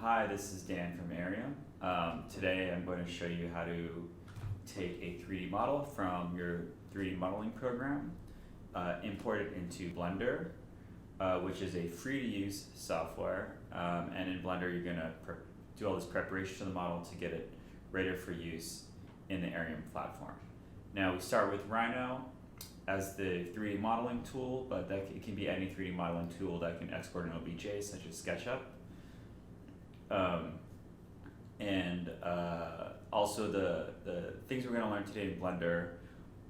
Hi, this is Dan from Arium. Today I'm going to show you how to take a 3D model from your 3D modeling program, import it into Blender, which is a free-to-use software. And in Blender you're going to do all this preparation for the model to get it ready for use in the Arium platform. Now we start with Rhino as the 3D modeling tool, but it can be any 3D modeling tool that can export an OBJ, such as SketchUp. Also the things we're going to learn today in Blender,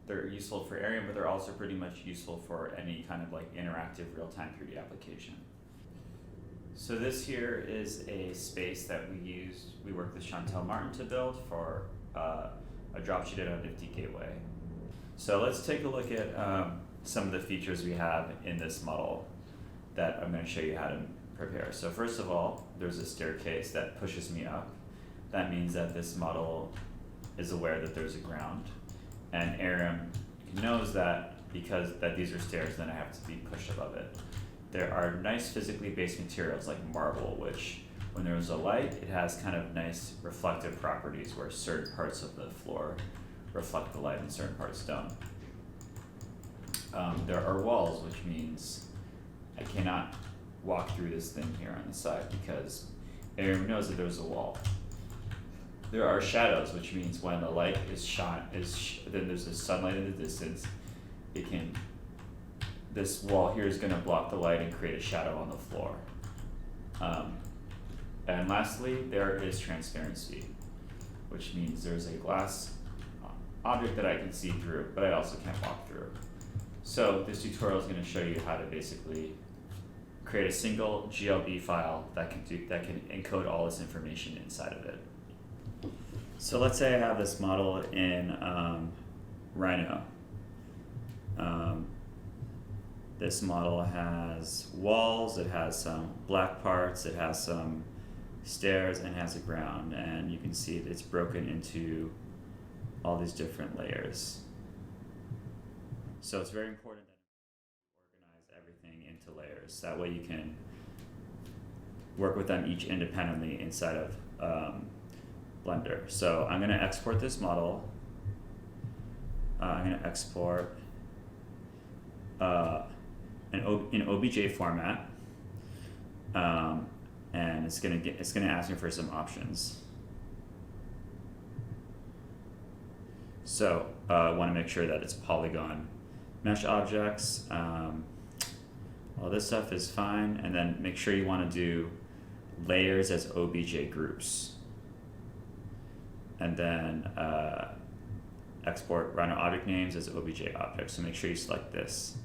they're useful for Arium, but they're also pretty much useful for any kind of like interactive real-time 3D application. So this here is a space that we worked with Chantel Martin to build for a drop she did on Nifty Gateway. So let's take a look at some of the features we have in this model that I'm going to show you how to prepare. So first of all, there's a staircase that pushes me up. That means that this model is aware that there's a ground, and Arium knows that because these are stairs, then I have to be pushed above it. There are nice physically based materials like marble, which when there's a light, it has kind of nice reflective properties where certain parts of the floor reflect the light and certain parts don't. There are walls, which means I cannot walk through this thing here on the side because Arium knows that there's a wall. There are shadows, which means when the light is then there's a sunlight in the distance, this wall here is going to block the light and create a shadow on the floor. And lastly, there is transparency, which means there's a glass object that I can see through, but I also can't walk through. So this tutorial is going to show you how to basically create a single GLB file that can encode all this information inside of it. So let's say I have this model in Rhino. This model has walls, it has some black parts, it has some stairs, and has a ground. And you can see that it's broken into all these different layers. So it's very important that you organize everything into layers. That way you can work with them each independently inside of Blender. So I'm going to export this model. I'm going to export in OBJ format, and it's going to ask me for some options. So I want to make sure that it's polygon mesh objects. All this stuff is fine, and then make sure you want to do layers as OBJ groups, and then export Rhino object names as OBJ objects. So make sure you select this,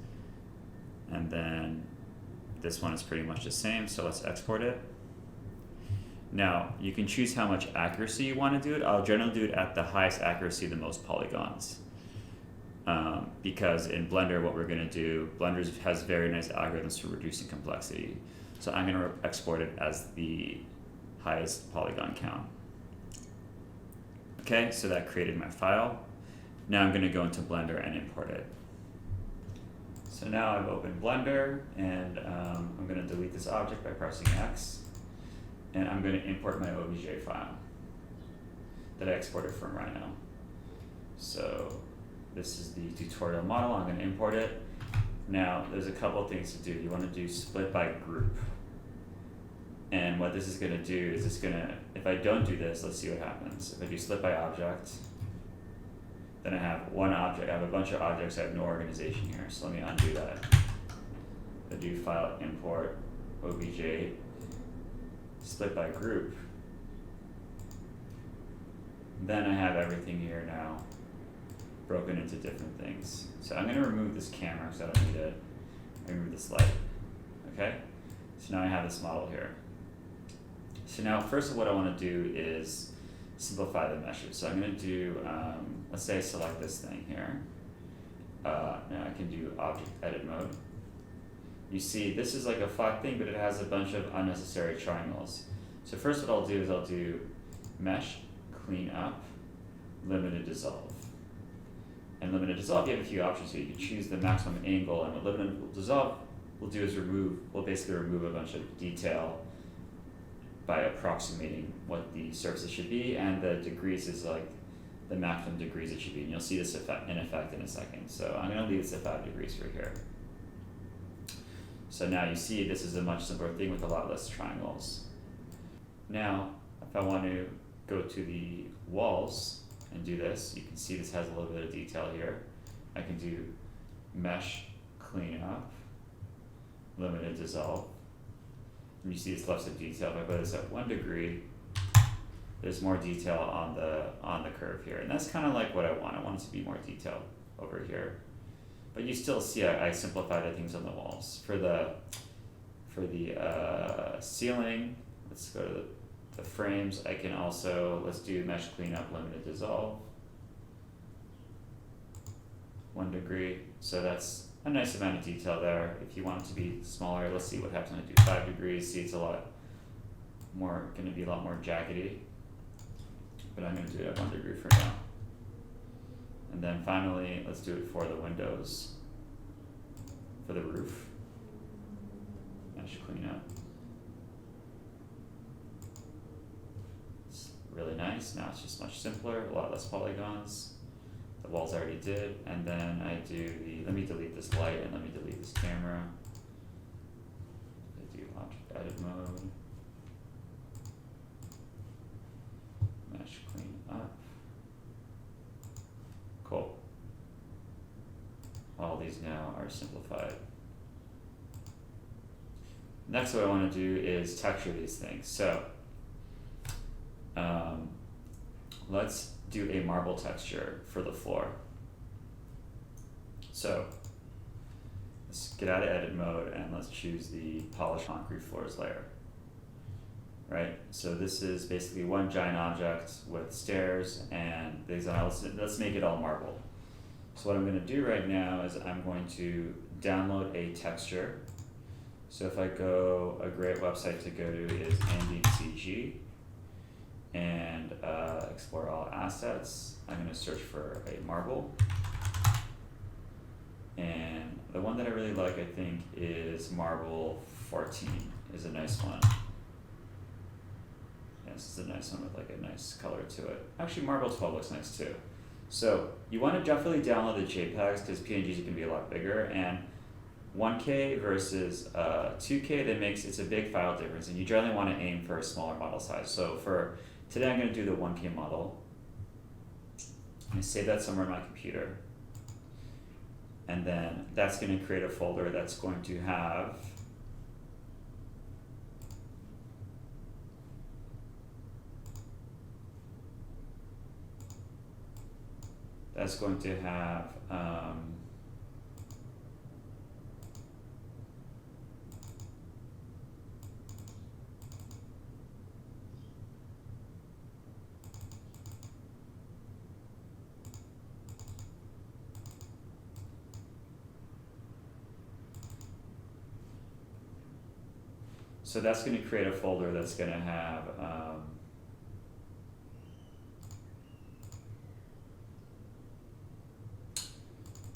and then this one is pretty much the same. So let's export it. Now you can choose how much accuracy you want to do it. I'll generally do it at the highest accuracy, the most polygons. Because in Blender, what we're going to do, Blender has very nice algorithms for reducing complexity. So I'm going to export it as the highest polygon count. Okay, so that created my file. Now I'm going to go into Blender and import it. So now I've opened Blender, and I'm going to delete this object by pressing X. And I'm going to import my OBJ file that I exported from Rhino. So this is the tutorial model. I'm going to import it. Now there's a couple of things to do. You want to do split by group. And what this is going to do is if I don't do this, let's see what happens. If I do split by object, then I have one object. I have a bunch of objects. I have no organization here. So let me undo that. I do file import OBJ split by group. Then I have everything here now broken into different things. So I'm going to remove this camera because I don't need it. I remove this light. Okay? So now I have this model here. So now first of all, what I want to do is simplify the meshes. So I'm going to do, let's say I select this thing here. Now I can do object edit mode. You see this is like a flat thing, but it has a bunch of unnecessary triangles. So first what I'll do is I'll do mesh, clean up, limited dissolve. And limited dissolve, you have a few options here. You can choose the maximum angle, and what limited dissolve will do is we'll basically remove a bunch of detail by approximating what the surfaces should be, and the degrees is like the maximum degrees it should be. And you'll see this in effect in a second. So I'm going to leave this at 5 degrees for here. So now you see this is a much simpler thing with a lot less triangles. Now, if I want to go to the walls and do this, you can see this has a little bit of detail here. I can do mesh cleanup, limited dissolve. And you see this left of detail. If I put this at 1 degree, there's more detail on the curve here. And that's kind of like what I want. I want it to be more detailed over here. But you still see I simplify the things on the walls. For the ceiling, let's go to the frames. I can also, let's do mesh cleanup, limited dissolve, 1 degree. So that's a nice amount of detail there. If you want it to be smaller, let's see what happens when I do 5 degrees. See, it's a lot more, going to be a lot more jaggedy. But I'm going to do it at 1 degree for now. And then finally, let's do it for the windows, for the roof. Mesh cleanup. It's really nice. Now it's just much simpler, a lot less polygons. The walls I already did, and then I do let me delete this light and let me delete this camera. I do object edit mode. Mesh clean up. Cool. All these now are simplified. Next, what I want to do is texture these things. So, let's do a marble texture for the floor. So, let's get out of edit mode and let's choose the polished concrete floors layer. Right, so this is basically one giant object with stairs and these. Let's make it all marble. So what I'm going to do right now is I'm going to download a texture. So if I go, a great website to go to is AmbientCG, and explore all assets. I'm going to search for a marble. And the one that I really like, I think, is Marble 14 is a nice one. This is a nice one with like a nice color to it. Actually, Marble 12 looks nice too. So you want to definitely download the JPEGs because PNGs can be a lot bigger, and 1K versus 2K, it's a big file difference, and you generally want to aim for a smaller model size. So for today, I'm going to do the 1K model. I'm going to save that somewhere on my computer, and then that's going to create a folder that's going to have so that's going to create a folder that's going to have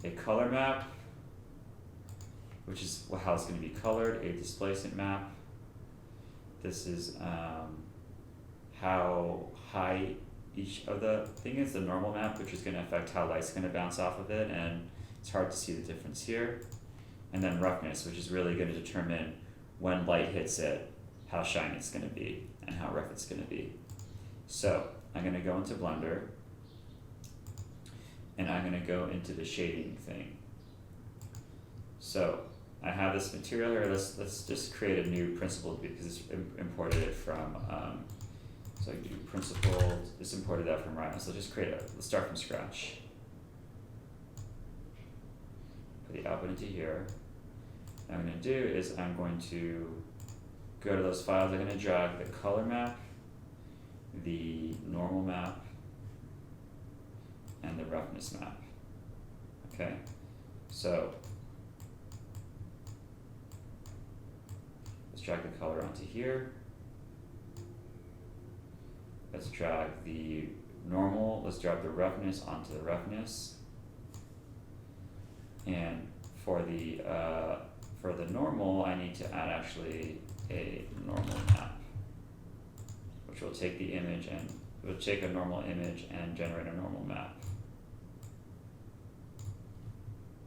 a color map, which is how it's going to be colored, a displacement map. This is how high each of the thing is, the normal map, which is going to affect how light's going to bounce off of it, and it's hard to see the difference here. And then roughness, which is really going to determine when light hits it, how shiny it's going to be, and how rough it's going to be. So I'm going to go into Blender, and I'm going to go into the shading thing. So I have this material here. Let's just create a new principled because it's imported it from. So I can do principled. It's imported that from Rhino. So let's start from scratch. Put the output into here. What I'm going to do is I'm going to go to those files. I'm going to drag the color map, the normal map, and the roughness map. Okay, so let's drag the color onto here. Let's drag the normal, let's drag the roughness onto the roughness. And for the normal, I need to add actually a normal map. take the image and it will take a normal image and generate a normal map.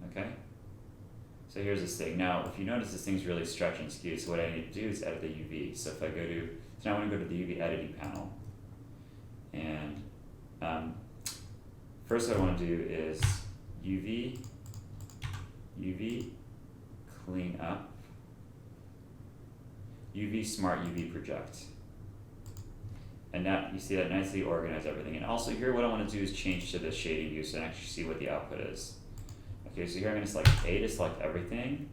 Okay? So here's this thing. Now, if you notice this thing's really stretched and skewed, so what I need to do is edit the UV. So if I go to, so now I want to go to the UV editing panel. And first what I want to do is UV, clean up, UV smart UV project. And now you see that nicely organized everything. And also here what I want to do is change to the shading view so I can actually see what the output is. Okay, so here I'm going to select A to select everything.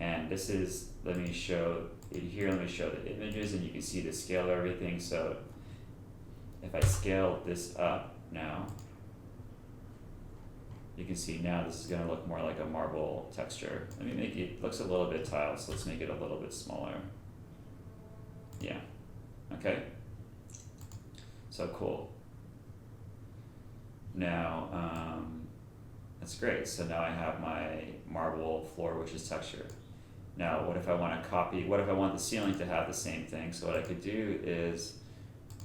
And this is, let me show the images and you can see the scale of everything. So if I scale this up now, you can see now this is going to look more like a marble texture. Let me make it, looks a little bit tiled, so let's make it a little bit smaller. Yeah, okay. So cool. Now, that's great. So now I have my marble floor, which is texture. Now, what if I want to copy, what if I want the ceiling to have the same thing? So what I could do is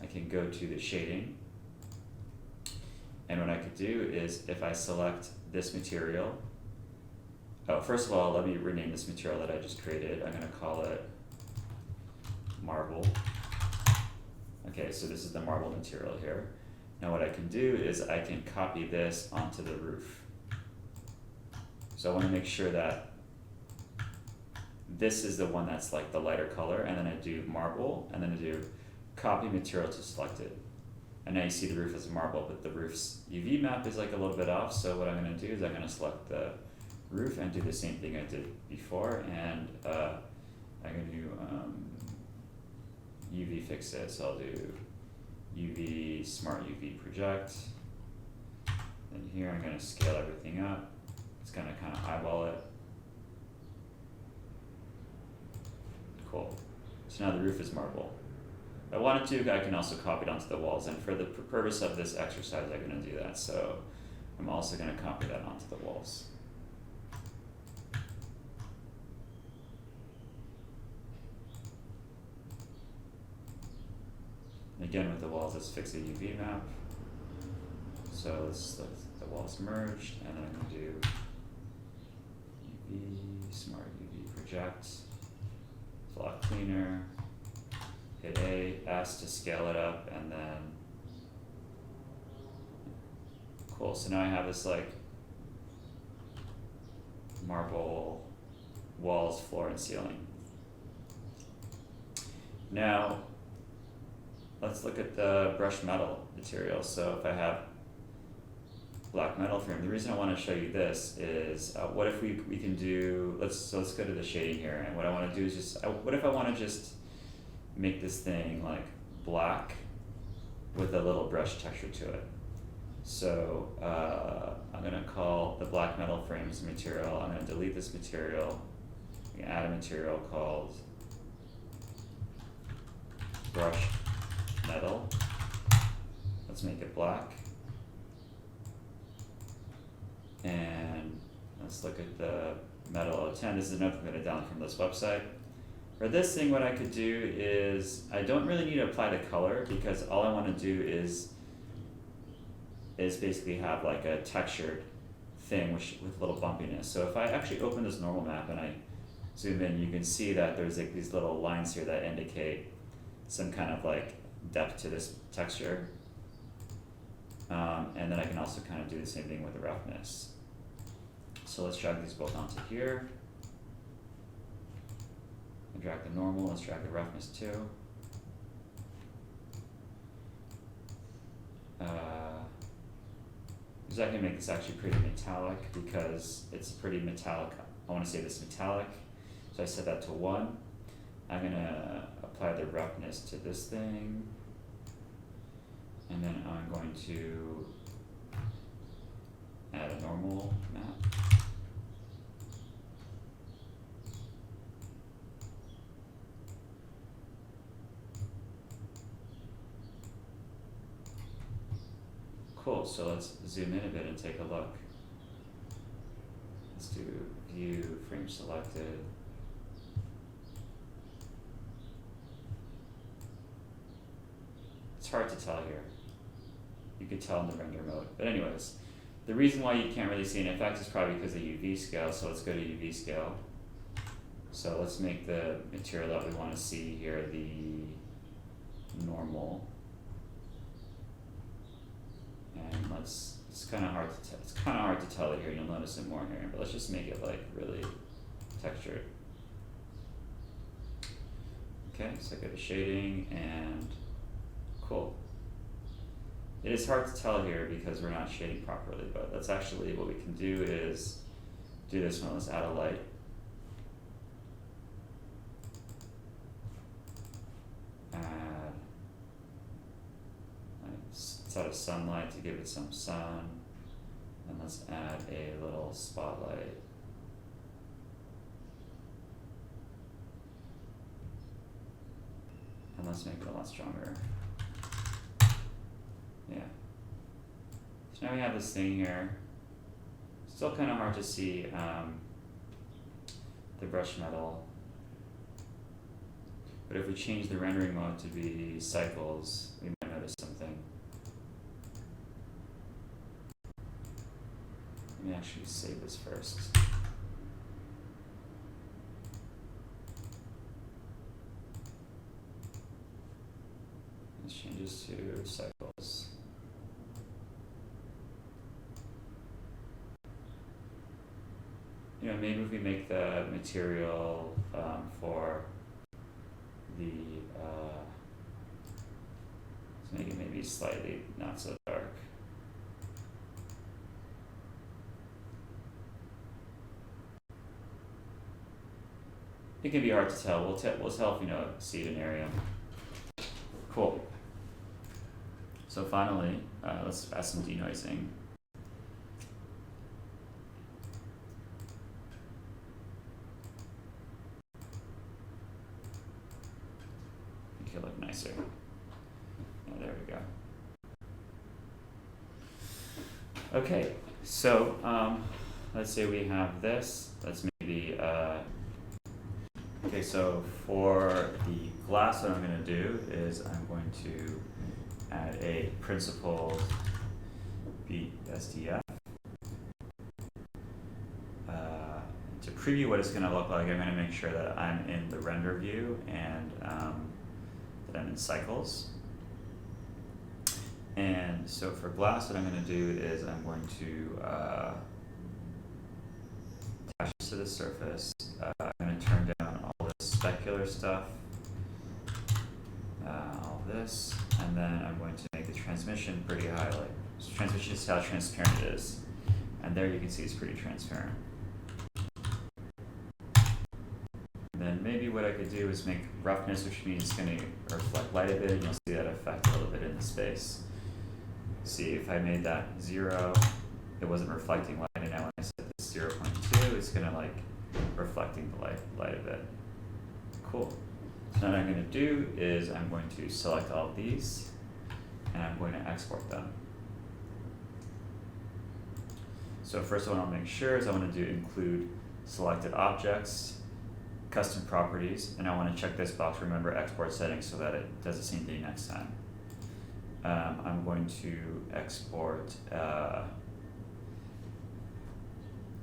I can go to the shading. And what I could do is if I select this material, oh, first of all, let me rename this material that I just created. I'm going to call it marble. Okay, so this is the marble material here. Now what I can do is I can copy this onto the roof. So I want to make sure that this is the one that's like the lighter color, and then I do marble, and then I do copy material to select it. And now you see the roof is marble, but the roof's UV map is like a little bit off, so what I'm going to do is I'm going to select the roof and do the same thing I did before, and I'm going to do UV fix it, so I'll do UV smart UV project, and here I'm going to scale everything up. It's going to kind of eyeball it. Cool. So now the roof is marble. If I wanted to, I can also copy it onto the walls, and for the purpose of this exercise I'm going to do that, so I'm also going to copy that onto the walls. Again, with the walls, let's fix the UV map. So let's the walls merged, and then I'm going to do UV, smart UV project, block cleaner, hit A, S to scale it up, and then, cool, so now I have this like marble walls, floor, and ceiling. Now, let's look at the brushed metal material. So if I have black metal frame, the reason I want to show you this is what if we can do, let's go to the shading here, and what I want to do is just, what if I want to just make this thing like black with a little brush texture to it. So I'm going to call the black metal frames material, I'm going to delete this material, I'm going to add a material called brushed metal. Let's make it black. And let's look at the metal 010. This is another thing that I downloaded from this website. For this thing, what I could do is, I don't really need to apply the color because all I want to do is basically have like a textured thing with little bumpiness. So if I actually open this normal map and I zoom in, you can see that there's like these little lines here that indicate some kind of like depth to this texture. And then I can also kind of do the same thing with the roughness. So let's drag these both onto here. And drag the normal, let's drag the roughness too. Because I can make this actually pretty metallic because it's pretty metallic. I want to say this metallic. So I set that to 1. I'm going to apply the roughness to this thing. And then I'm going to add a normal map. Cool, so let's zoom in a bit and take a look. Let's do view, frame selected. It's hard to tell here. You could tell in the render mode. But anyways, the reason why you can't really see an effect is probably because of UV scale, so let's go to UV scale. So let's make the material that we want to see here the normal. And it's kind of hard to tell. It's kind of hard to tell it here. You'll notice it more here, but let's just make it like really textured. Okay, so I go to shading and cool. It is hard to tell here because we're not shading properly, but that's actually what we can do is do this one. Let's add a light. Let's add a sunlight to give it some sun. And let's add a little spotlight. And let's make it a lot stronger. Yeah. So now we have this thing here. Still kind of hard to see the brush metal. But if we change the rendering mode to be cycles, we might notice something. Let me actually save this first. Let's change this to cycles. You know, maybe if we make the material for the, let's make it maybe slightly not so dark. It can be hard to tell. We'll tell if we know see it in Arium. Cool. So finally, let's add some denoising. Make it look nicer. Oh, there we go. Okay, so let's say we have this. Let's maybe okay, so for the glass, what I'm going to do is I'm going to add a principled SDF. To preview what it's going to look like, I'm going to make sure that I'm in the render view and that I'm in cycles. And so for glass, what I'm going to do is I'm going to attach this to the surface. I'm going to turn down all this specular stuff, all this, and then I'm going to make the transmission pretty high. Like, so transmission is how transparent it is, and there you can see it's pretty transparent. And then maybe what I could do is make roughness, which means it's going to reflect light a bit, and you'll see that effect a little bit in the space. See, if I made that 0, it wasn't reflecting light, and now when I set this 0.2, it's going to like reflecting the light a bit. Cool. So now what I'm going to do is I'm going to select all of these and I'm going to export them. So first what I want to make sure is I want to do include selected objects, custom properties, and I want to check this box, remember export settings, so that it does the same thing next time. I'm going to export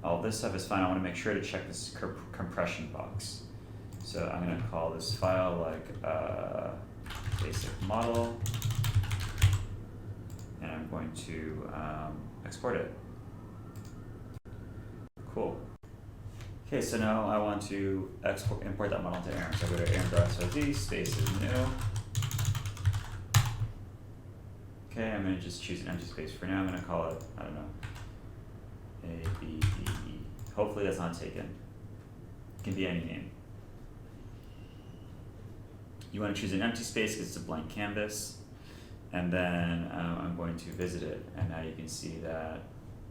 all this stuff is fine. I want to make sure to check this compression box. So I'm going to call this file like basic model, and I'm going to export it. Cool. Okay, so now I want to import that model to Arium. So I go to arium.sod, space is new. Okay, I'm going to just choose an empty space for now. I'm going to call it, I don't know, A, B, D, E. Hopefully that's not taken. It can be any name. You want to choose an empty space because it's a blank canvas. And then I'm going to visit it. And now you can see that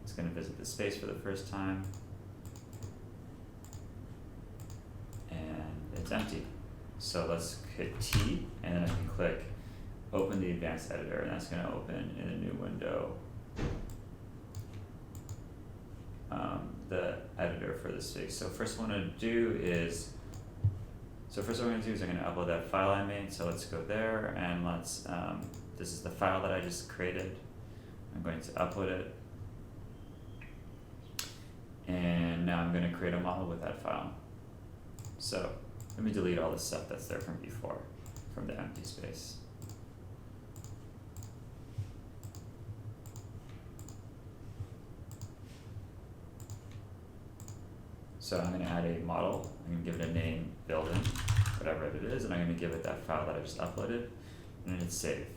it's going to visit the space for the first time. And it's empty. So let's hit T, and then I can click open the advanced editor, and that's going to open in a new window the editor for the space. So first what I want to do is, So first what I'm going to do is I'm going to upload that file I made. So let's go there and let's, this is the file that I just created. I'm going to upload it. And now I'm going to create a model with that file. So let me delete all the stuff that's there from before, from the empty space. So I'm going to add a model, I'm going to give it a name, building, whatever it is, and I'm going to give it that file that I just uploaded, and then hit save.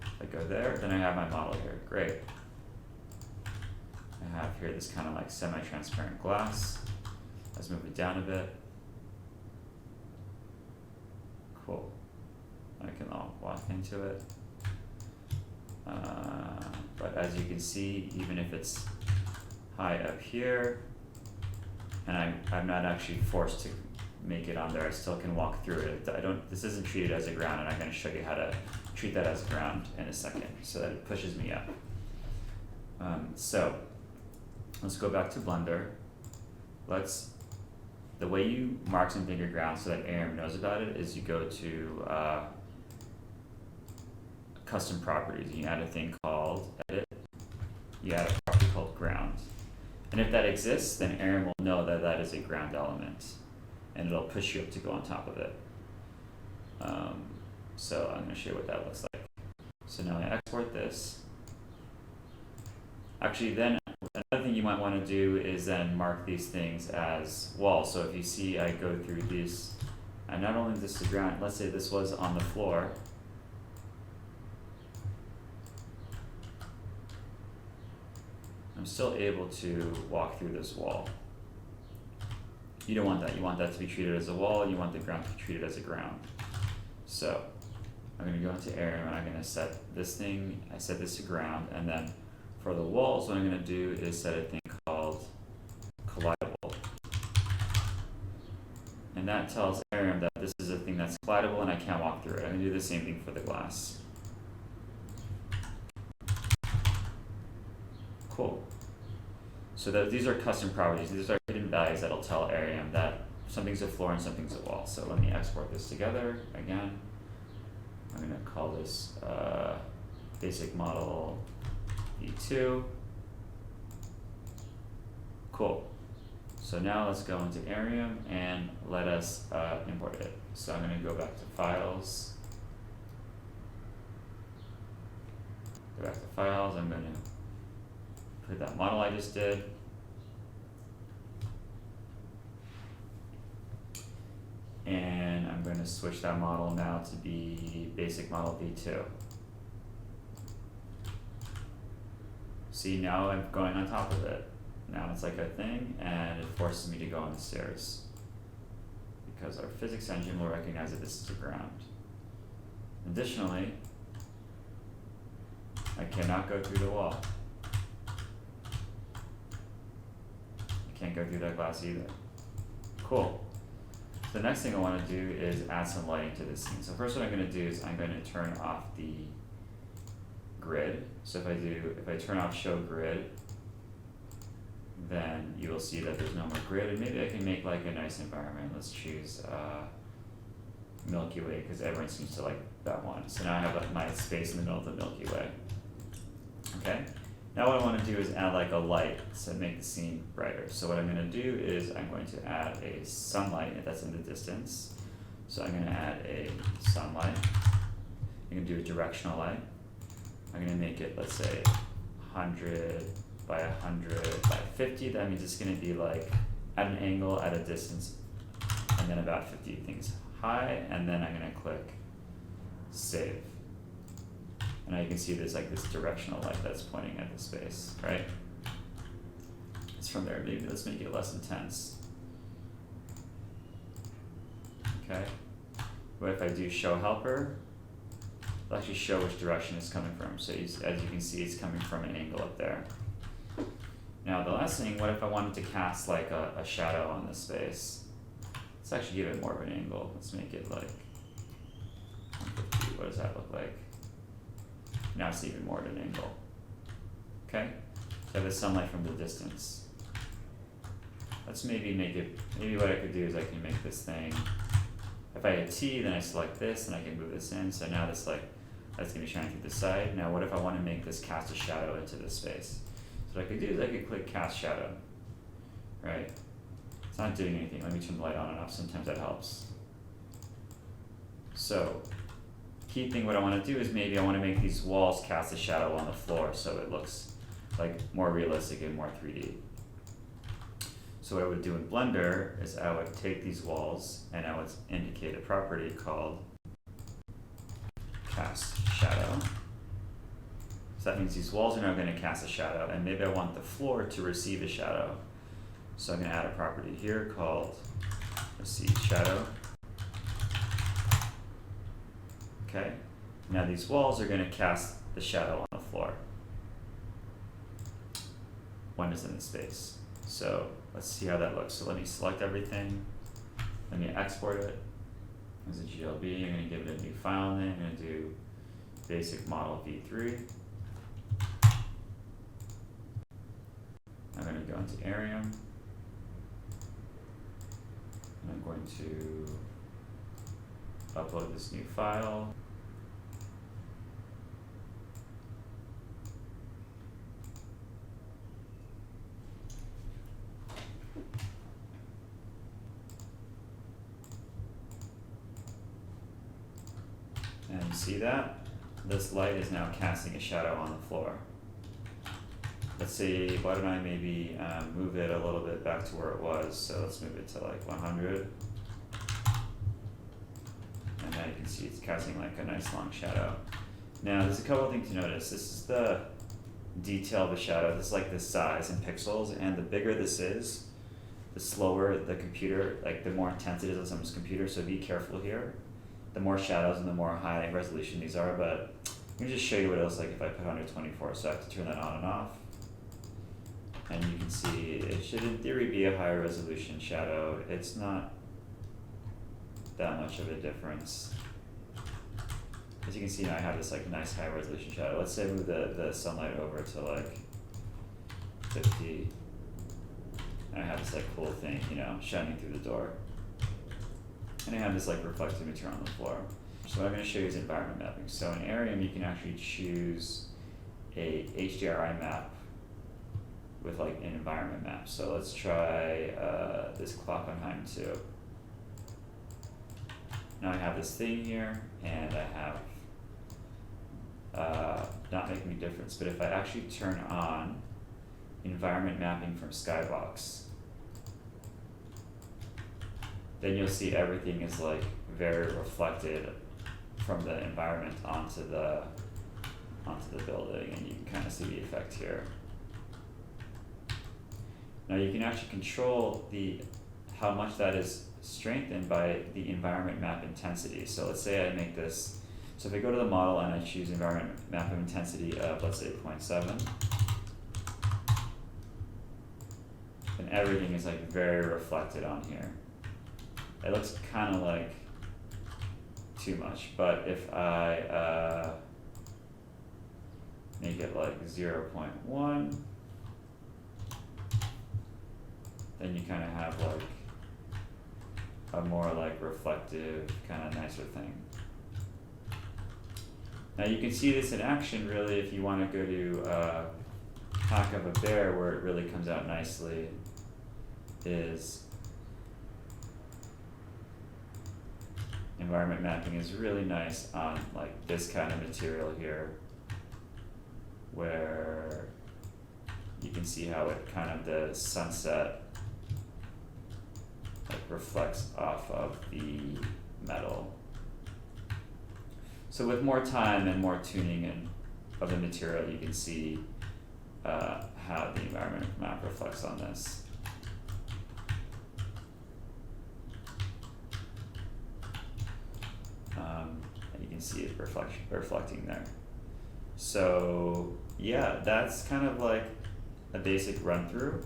If I go there, then I have my model here, great. I have here this kind of like semi-transparent glass. Let's move it down a bit. Cool. I can walk into it. But as you can see, even if it's high up here, and I'm not actually forced to make it on there, I still can walk through it. This isn't treated as a ground, and I'm going to show you how to treat that as a ground in a second, so that it pushes me up. So let's go back to Blender. The way you mark something your ground so that Arium knows about it is you go to custom properties. You add a thing called edit. You add a property called ground. And if that exists, then Arium will know that that is a ground element, and it'll push you up to go on top of it. So I'm going to show you what that looks like. So now I export this. Actually, then another thing you might want to do is then mark these things as walls. So if you see I go through these, and not only this is ground, let's say this was on the floor. I'm still able to walk through this wall. You don't want that. You want that to be treated as a wall. You want the ground to be treated as a ground. So I'm going to go into Arium and I'm going to set this thing, I set this to ground, and then for the walls, what I'm going to do is set a thing called collidable. And that tells Arium that this is a thing that's collidable and I can't walk through it. I'm going to do the same thing for the glass. Cool. So these are custom properties. These are hidden values that'll tell Arium that something's a floor and something's a wall. So let me export this together again. I'm going to call this basic model V2. Cool. So now let's go into Arium and let us import it. So I'm going to go back to Files. Go back to Files. I'm going to put that model I just did. And I'm going to switch that model now to be basic model V2. See, now I'm going on top of it. Now it's like a thing, and it forces me to go on the stairs, because our physics engine will recognize that this is a ground. Additionally, I cannot go through the wall. I can't go through that glass either. Cool. So the next thing I want to do is add some lighting to this scene. So first what I'm going to do is I'm going to turn off the grid. So if I turn off show grid, then you will see that there's no more grid, and maybe I can make like a nice environment. Let's choose Milky Way, because everyone seems to like that one. So now I have like my space in the middle of the Milky Way. Okay. Now what I want to do is add like a light to make the scene brighter. So what I'm going to do is I'm going to add a sunlight that's in the distance. So I'm going to add a sunlight. I'm going to do a directional light. I'm going to make it, let's say, 100 by 100 by 50. That means it's going to be like at an angle, at a distance, and then about 50 things high. And then I'm going to click save. And now you can see there's like this directional light that's pointing at the space, right? It's from there. Maybe let's make it less intense. Okay. What if I do show helper? It'll actually show which direction it's coming from. So as you can see, it's coming from an angle up there. Now the last thing, what if I wanted to cast like a shadow on this space? Let's actually give it more of an angle. Let's make it like 150. What does that look like? Now it's even more at an angle. Okay? So I have the sunlight from the distance. let's maybe make it, maybe what I could do is I can make this thing, if I hit T, then I select this and I can move this in, so now this like, that's gonna be shining through the side. Now what if I wanna make this cast a shadow into this space? So what I could do is I could click cast shadow, right? It's not doing anything, let me turn the light on and off, sometimes that helps. So, key thing what I wanna do is maybe I wanna make these walls cast a shadow on the floor so it looks like more realistic and more 3D. So what I would do in Blender is I would take these walls and I would indicate a property called cast shadow. So that means these walls are now going to cast a shadow, and maybe I want the floor to receive a shadow. So I'm going to add a property here called receive shadow. Okay, now these walls are going to cast the shadow on the floor when it's in the space. So let's see how that looks. So let me select everything. Let me export it as a GLB. I'm going to give it a new file name. I'm going to do basic model v3. I'm going to go into Arium. And I'm going to upload this new file. And see that? This light is now casting a shadow on the floor. Let's see, why don't I maybe move it a little bit back to where it was. So let's move it to like 100. And now you can see it's casting like a nice long shadow. Now there's a couple of things to notice. This is the detail of the shadow. This is like the size in pixels, and the bigger this is, the slower the computer, like the more intense it is on someone's computer, so be careful here. The more shadows and the more high resolution these are, but let me just show you what it looks like if I put 124, so I have to turn that on and off. And you can see it should in theory be a higher resolution shadow. It's not that much of a difference. As you can see now I have this like nice high resolution shadow. Let's say I move the sunlight over to like 50. And I have this like cool thing, you know, shining through the door. And I have this like reflective material on the floor. So what I'm going to show you is environment mapping. So in Arium you can actually choose a HDRI map with like an environment map. So let's try this Kloppenheim too. Now I have this thing here, and I have not making a difference, but if I actually turn on environment mapping from Skybox, then you'll see everything is like very reflected from the environment onto the building, and you can kind of see the effect here. Now you can actually control how much that is strengthened by the environment map intensity. So let's say I make this, so if I go to the model and I choose environment map of intensity of, let's say 0.7, then everything is like very reflected on here. It looks kind of like too much, but if I make it like 0.1, then you kind of have like a more like reflective, kind of nicer thing. Now you can see this in action really if you want to go to Hack of a Bear, where it really comes out nicely is environment mapping is really nice on like this kind of material here, where you can see how it kind of the sunset like reflects off of the metal. So with more time and more tuning in of the material, you can see how the environment map reflects on this. And you can see it reflecting there. So yeah, that's kind of like a basic run through.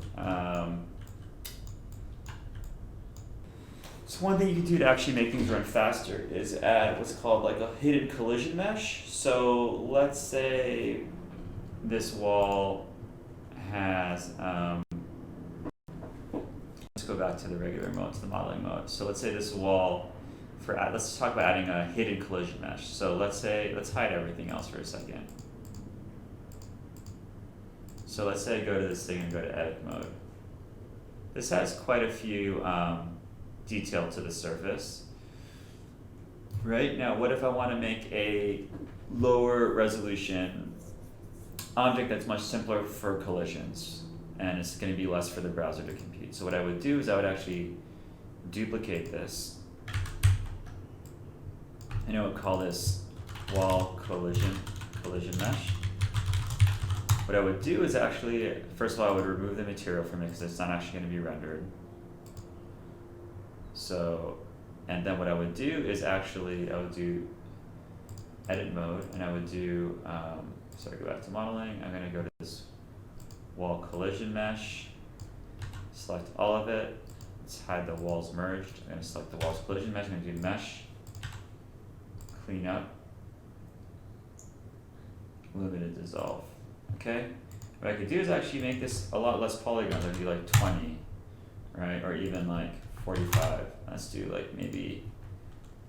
So one thing you can do to actually make things run faster is add what's called like a hidden collision mesh. So let's say this wall has go back to the regular mode, to the modeling mode. So let's say this wall, let's talk about adding a hidden collision mesh. So let's hide everything else for a second. So let's say I go to this thing and go to edit mode. This has quite a few detail to the surface. Right, now what if I want to make a lower resolution object that's much simpler for collisions, and it's going to be less for the browser to compute. So what I would do is I would actually duplicate this, and I would call this wall collision mesh. What I would do is actually, first of all, I would remove the material from it because it's not actually going to be rendered. So, and then what I would do is actually, I would do edit mode, and I would do, sorry, go back to modeling. I'm going to go to this wall collision mesh, select all of it. Let's hide the walls merged. I'm going to select the walls collision mesh. I'm going to do mesh, clean up, limited dissolve. Okay? What I could do is actually make this a lot less polygons. I'd do like 20, right? Or even like 45. Let's do like maybe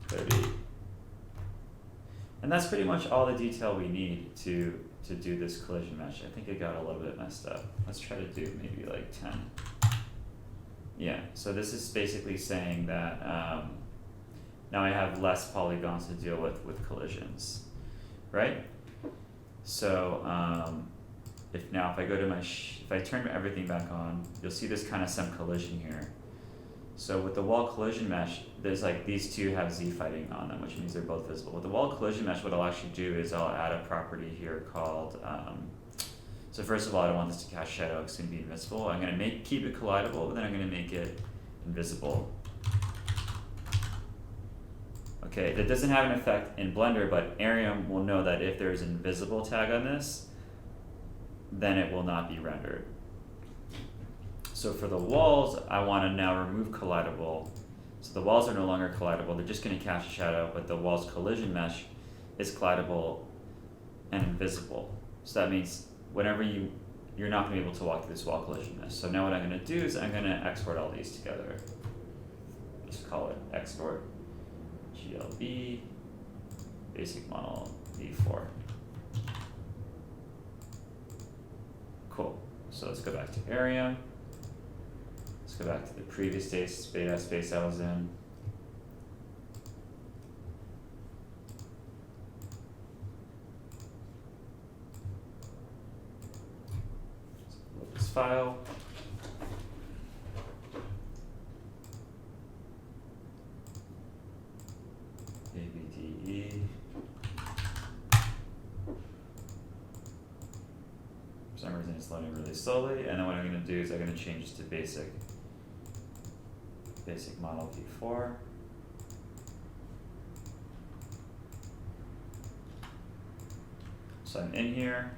30. And that's pretty much all the detail we need to do this collision mesh. I think it got a little bit messed up. Let's try to do maybe like 10. Yeah, so this is basically saying that now I have less polygons to deal with collisions, right? So if I go to my, if I turn everything back on, you'll see there's kind of some collision here. So with the wall collision mesh, there's like these two have Z fighting on them, which means they're both visible. With the wall collision mesh, what I'll actually do is I'll add a property here called, so first of all, I don't want this to cast shadow, it's going to be invisible. I'm going to keep it collidable, but then I'm going to make it invisible. Okay, that doesn't have an effect in Blender, but Arium will know that if there's an invisible tag on this, then it will not be rendered. So for the walls, I want to now remove collidable. So the walls are no longer collidable, they're just going to cast a shadow, but the walls collision mesh is collidable and invisible. So that means whenever you're not going to be able to walk through this wall collision mesh. So now what I'm going to do is I'm going to export all these together. Just call it export GLB basic model V4. Cool. So let's go back to Arium. Let's go back to the previous beta space I was in. Load this file. ABDE. For some reason it's loading really slowly, and then what I'm going to do is I'm going to change this to basic model V4. So I'm in here.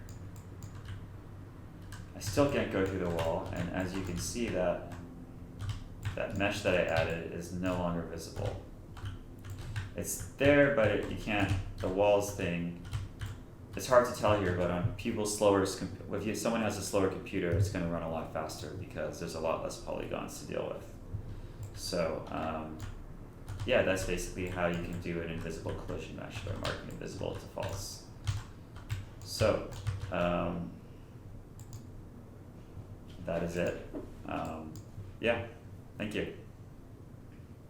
I still can't go through the wall, and as you can see, that mesh that I added is no longer visible. It's there, but you can't, the walls thing, it's hard to tell here, but on people's if someone has a slower computer, it's going to run a lot faster because there's a lot less polygons to deal with. So yeah, that's basically how you can do an invisible collision mesh by marking invisible to false. So that is it. Yeah, thank you.